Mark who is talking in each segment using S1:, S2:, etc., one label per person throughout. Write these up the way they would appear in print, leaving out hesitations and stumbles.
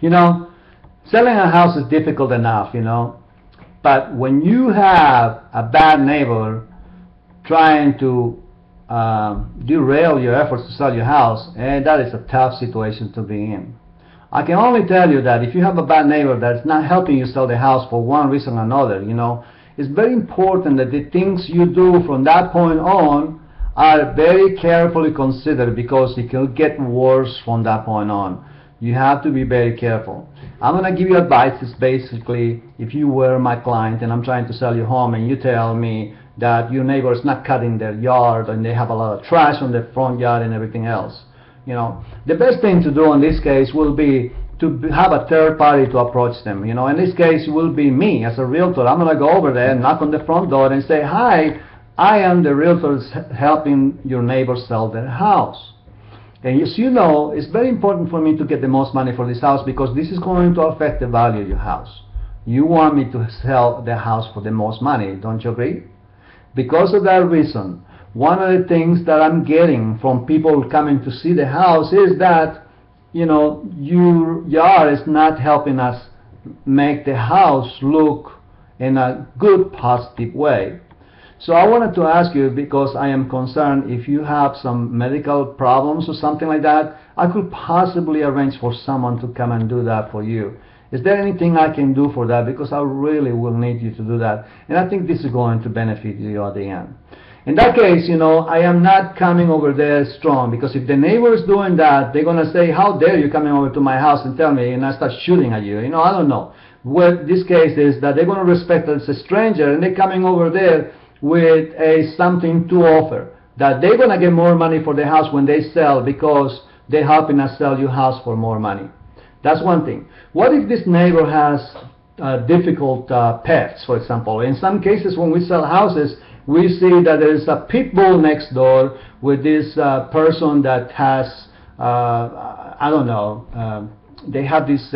S1: You know, selling a house is difficult enough, you know, but when you have a bad neighbor trying to derail your efforts to sell your house, and that is a tough situation to be in. I can only tell you that if you have a bad neighbor that's not helping you sell the house for one reason or another, you know, it's very important that the things you do from that point on are very carefully considered, because it can get worse from that point on. You have to be very careful. I'm going to give you advice. It's basically, if you were my client and I'm trying to sell your home and you tell me that your neighbor is not cutting their yard and they have a lot of trash on their front yard and everything else, you know, the best thing to do in this case will be to have a third party to approach them. You know, in this case it will be me as a realtor. I'm going to go over there and knock on the front door and say, hi, I am the realtor helping your neighbor sell their house. And as you know, it's very important for me to get the most money for this house, because this is going to affect the value of your house. You want me to sell the house for the most money, don't you agree? Because of that reason, one of the things that I'm getting from people coming to see the house is that, you know, your yard is not helping us make the house look in a good, positive way. So I wanted to ask you, because I am concerned if you have some medical problems or something like that, I could possibly arrange for someone to come and do that for you. Is there anything I can do for that? Because I really will need you to do that. And I think this is going to benefit you at the end. In that case, you know, I am not coming over there strong, because if the neighbor is doing that, they're going to say, how dare you coming over to my house and tell me, and I start shooting at you. You know, I don't know. What this case is that they're going to respect that it's a stranger, and they're coming over there with something to offer, that they're going to get more money for the house when they sell, because they're helping us sell your house for more money. That's one thing. What if this neighbor has difficult pets, for example? In some cases, when we sell houses, we see that there is a pit bull next door with this person that has, I don't know, they have this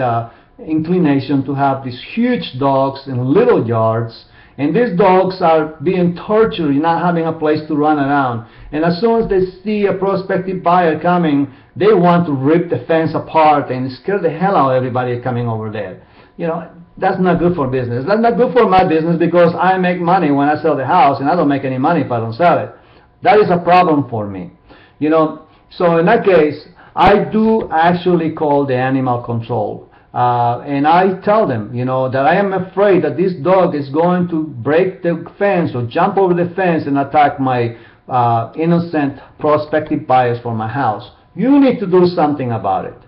S1: inclination to have these huge dogs in little yards, and these dogs are being tortured, not having a place to run around. And as soon as they see a prospective buyer coming, they want to rip the fence apart and scare the hell out of everybody coming over there. You know, that's not good for business. That's not good for my business, because I make money when I sell the house, and I don't make any money if I don't sell it. That is a problem for me. You know, so in that case, I do actually call the animal control. And I tell them, you know, that I am afraid that this dog is going to break the fence or jump over the fence and attack my innocent prospective buyers for my house. You need to do something about it.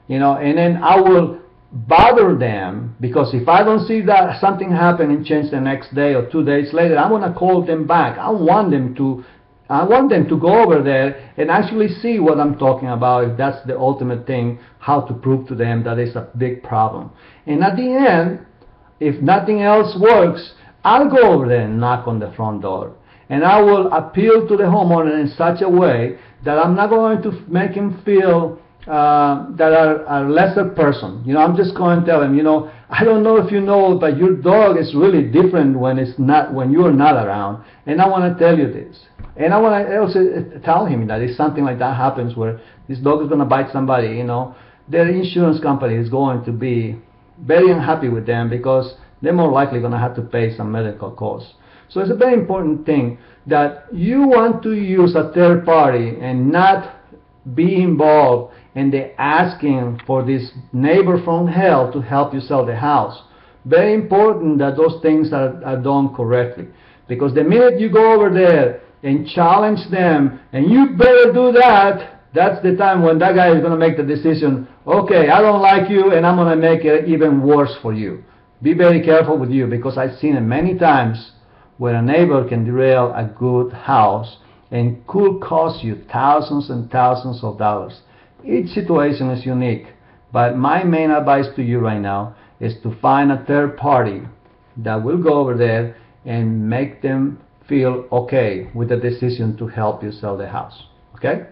S1: You know, and then I will bother them, because if I don't see that something happen and change the next day or 2 days later, I'm going to call them back. I want them to go over there and actually see what I'm talking about, if that's the ultimate thing, how to prove to them that it's a big problem. And at the end, if nothing else works, I'll go over there and knock on the front door. And I will appeal to the homeowner in such a way that I'm not going to make him feel that are a lesser person. You know, I'm just going to tell him, you know, I don't know if you know, but your dog is really different when you're not around, and I want to tell you this. And I want to also tell him that if something like that happens where this dog is going to bite somebody, you know, their insurance company is going to be very unhappy with them, because they're more likely going to have to pay some medical costs. So it's a very important thing that you want to use a third party and not be involved in the asking for this neighbor from hell to help you sell the house. Very important that those things are done correctly, because the minute you go over there and challenge them, and you better do that, that's the time when that guy is going to make the decision, okay, I don't like you, and I'm going to make it even worse for you. Be very careful with you, because I've seen it many times where a neighbor can derail a good house and could cost you thousands and thousands of dollars. Each situation is unique, but my main advice to you right now is to find a third party that will go over there and make them feel okay with the decision to help you sell the house. Okay?